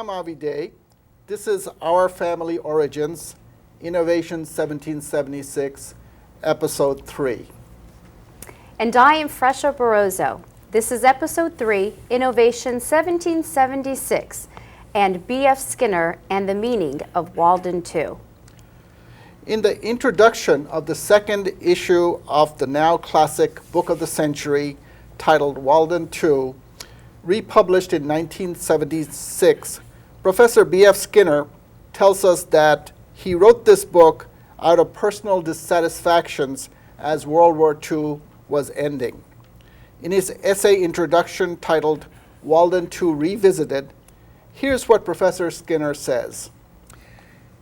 I'm Avi Day. This is Our Family Origins, Innovation 1776, Episode 3. And I am Fresha Barroso. This is Episode 3, Innovation 1776, and B.F.Skinner and the Meaning of Walden 2. In the introduction of the second issue of the now classic Book of the Century, titled Walden 2, republished in 1976, Professor B.F. Skinner tells us that he wrote this book out of personal dissatisfactions as World War II was ending. In his essay introduction titled Walden 2 Revisited, here's what Professor Skinner says.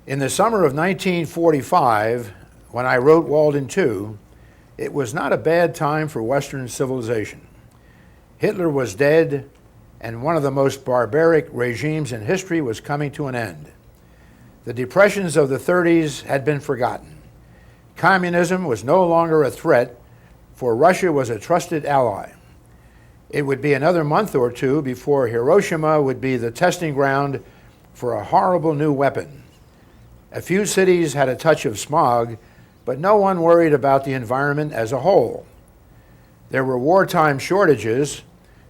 In the summer of 1945, when I wrote Walden 2, it was not a bad time for Western civilization. Hitler was dead, and one of the most barbaric regimes in history was coming to an end. The depressions of the 30s had been forgotten. Communism was no longer a threat, for Russia was a trusted ally. It would be another month or two before Hiroshima would be the testing ground for a horrible new weapon. A few cities had a touch of smog, but no one worried about the environment as a whole. There were wartime shortages,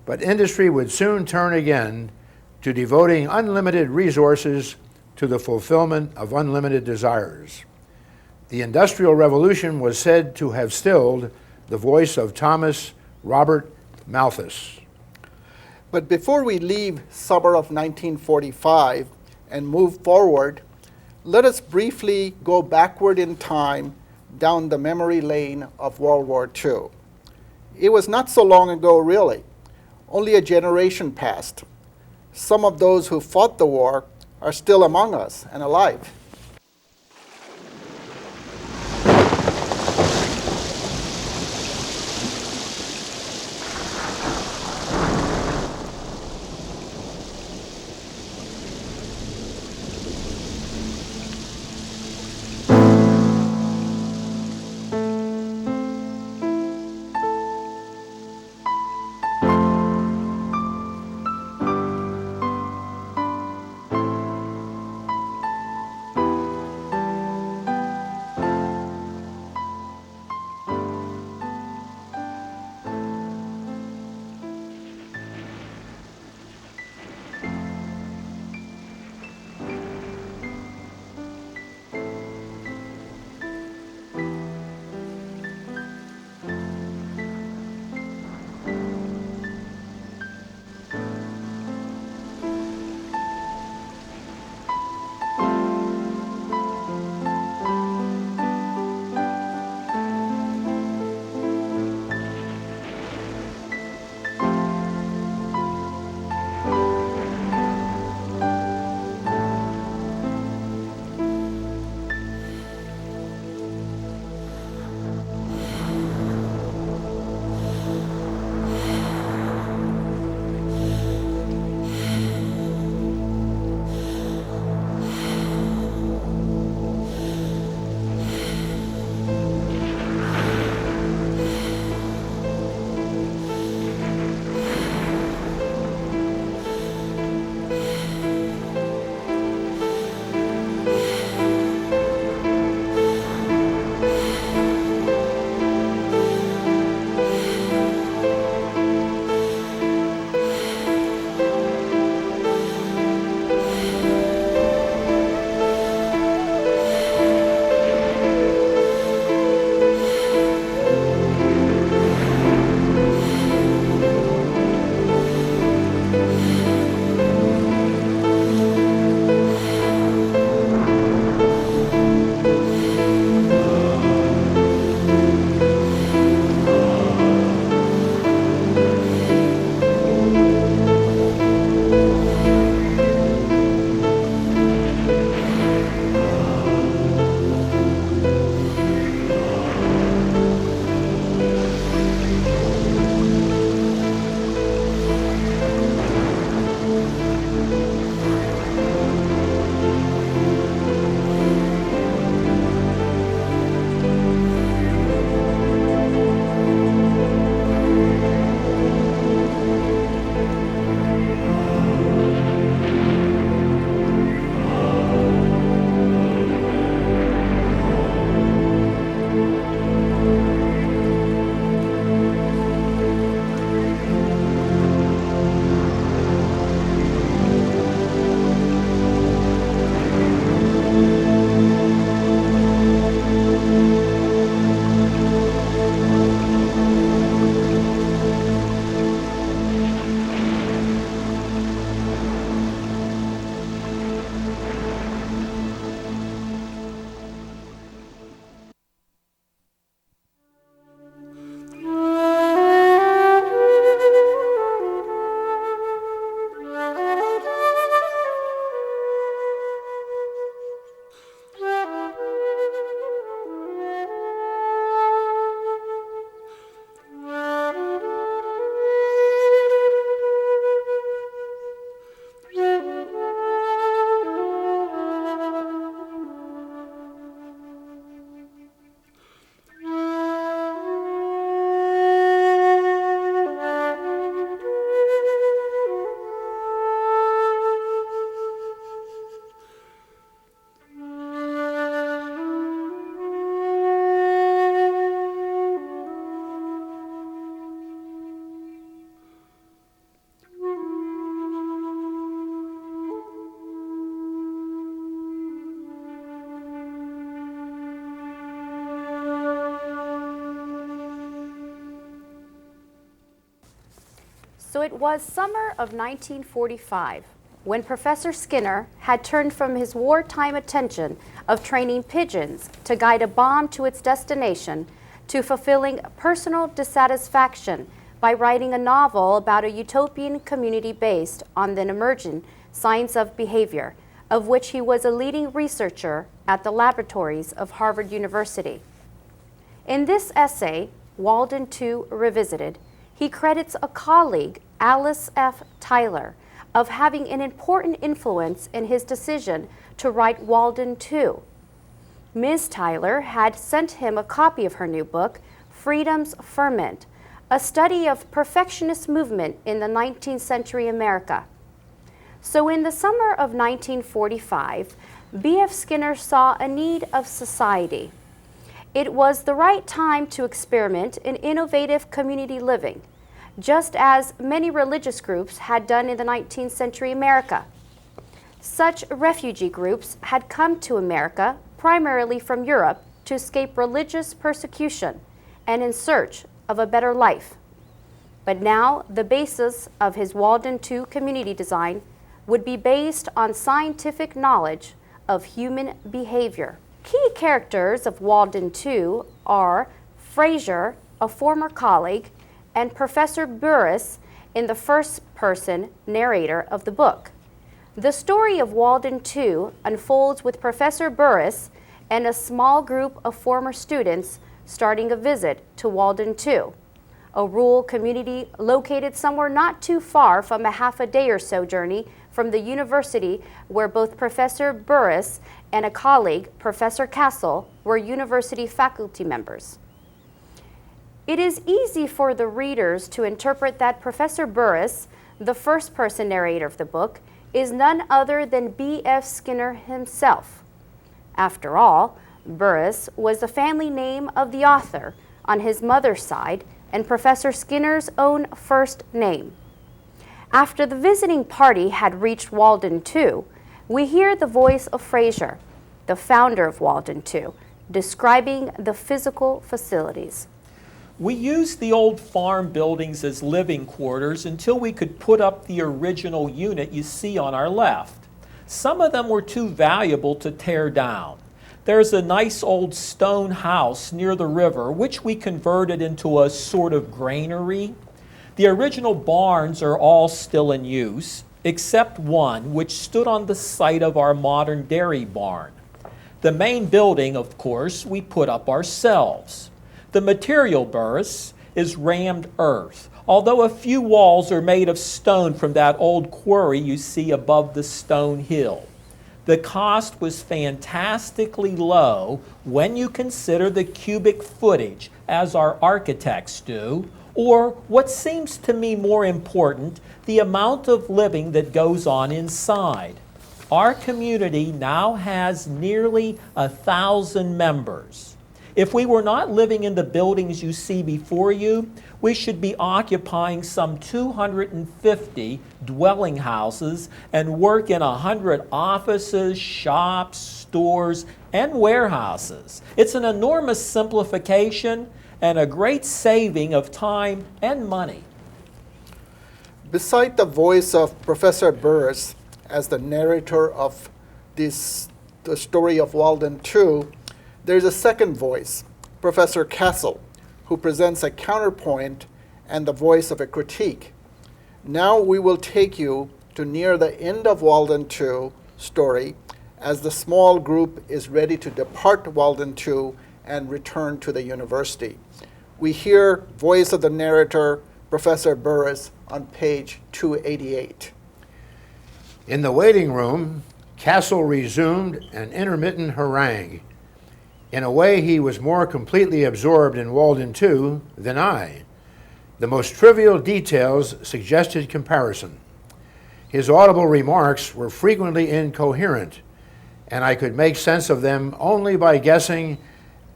but industry would soon turn again to devoting unlimited resources to the fulfillment of unlimited desires. The Industrial Revolution was said to have stilled the voice of Thomas Robert Malthus. But before we leave summer of 1945 and move forward, let us briefly go backward in time down the memory lane of World War II. It was not so long ago, really. Only a generation passed. Some of those who fought the war are still among us and alive. So it was summer of 1945 when Professor Skinner had turned from his wartime attention of training pigeons to guide a bomb to its destination to fulfilling personal dissatisfaction by writing a novel about a utopian community based on the emerging science of behavior, of which he was a leading researcher at the laboratories of Harvard University. In this essay, Walden 2 Revisited, he credits a colleague, Alice F. Tyler, of having an important influence in his decision to write Walden 2. Ms. Tyler had sent him a copy of her new book, Freedom's Ferment, a study of perfectionist movement in the 19th century America. So in the summer of 1945, B.F. Skinner saw a need of society. It was the right time to experiment in innovative community living, just as many religious groups had done in the 19th century America. Such refugee groups had come to America primarily from Europe to escape religious persecution and in search of a better life. But now the basis of his Walden 2 community design would be based on scientific knowledge of human behavior. Key characters of Walden 2 are Fraser, a former colleague, and Professor Burris in the first-person narrator of the book. The story of Walden 2 unfolds with Professor Burris and a small group of former students starting a visit to Walden 2, a rural community located somewhere not too far from a half a day or so journey from the university where both Professor Burris and a colleague, Professor Castle, were university faculty members. It is easy for the readers to interpret that Professor Burris, the first-person narrator of the book, is none other than B.F. Skinner himself. After all, Burris was the family name of the author on his mother's side and Professor Skinner's own first name. After the visiting party had reached Walden 2, we hear the voice of Fraser, the founder of Walden 2, describing the physical facilities. We used the old farm buildings as living quarters until we could put up the original unit you see on our left. Some of them were too valuable to tear down. There's a nice old stone house near the river, which we converted into a sort of granary. The original barns are all still in use, except one which stood on the site of our modern dairy barn. The main building, of course, we put up ourselves. The material, Burris, is rammed earth, although a few walls are made of stone from that old quarry you see above the stone hill. The cost was fantastically low when you consider the cubic footage, as our architects do, or what seems to me more important, the amount of living that goes on inside. Our community now has nearly 1,000 members. If we were not living in the buildings you see before you, we should be occupying some 250 dwelling houses and work in 100 offices, shops, stores, and warehouses. It's an enormous simplification and a great saving of time and money. Beside the voice of Professor Burris as the narrator of the story of Walden 2, there's a second voice, Professor Castle, who presents a counterpoint and the voice of a critique. Now we will take you to near the end of Walden 2 story as the small group is ready to depart Walden 2 and return to the university. We hear voice of the narrator, Professor Burris, on page 288. In the waiting room, Castle resumed an intermittent harangue. In a way, he was more completely absorbed in Walden 2 than I. The most trivial details suggested comparison. His audible remarks were frequently incoherent, and I could make sense of them only by guessing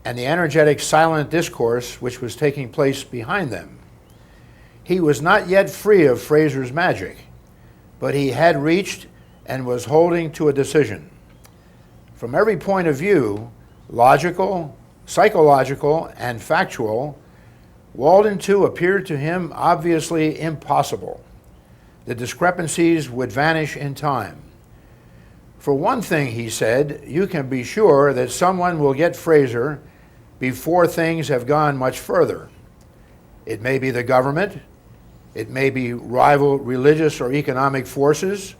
and the energetic silent discourse which was taking place behind them. He was not yet free of Fraser's magic, but he had reached and was holding to a decision. From every point of view, logical, psychological, and factual, Walden 2 appeared to him obviously impossible. the discrepancies would vanish in time. For one thing, he said, you can be sure that someone will get Fraser before things have gone much further. It may be the government, it may be rival religious or economic forces,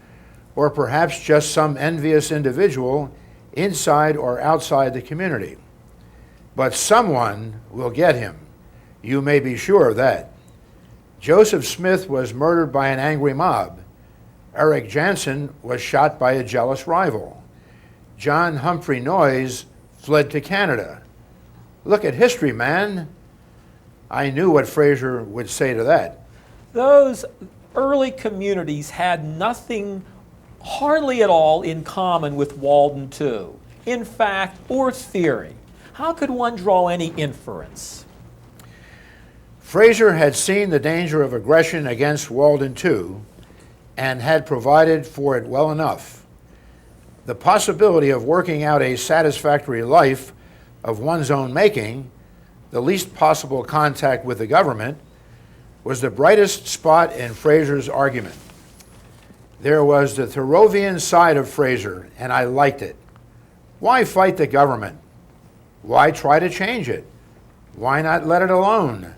or perhaps just some envious individual inside or outside the community. But someone will get him. You may be sure of that. Joseph Smith was murdered by an angry mob. Eric Jansen was shot by a jealous rival. John Humphrey Noyes fled to Canada. Look at history, man. I knew what Fraser would say to that. Those early communities had nothing hardly at all in common with Walden 2. In fact, or theory. How could one draw any inference? Fraser had seen the danger of aggression against Walden 2 and had provided for it well enough. The possibility of working out a satisfactory life of one's own making, the least possible contact with the government, was the brightest spot in Fraser's argument. There was the Thoreauvian side of Fraser, and I liked it. Why fight the government? Why try to change it? Why not let it alone?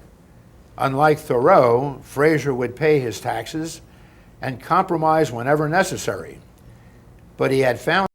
Unlike Thoreau, Fraser would pay his taxes and compromise whenever necessary. But he had found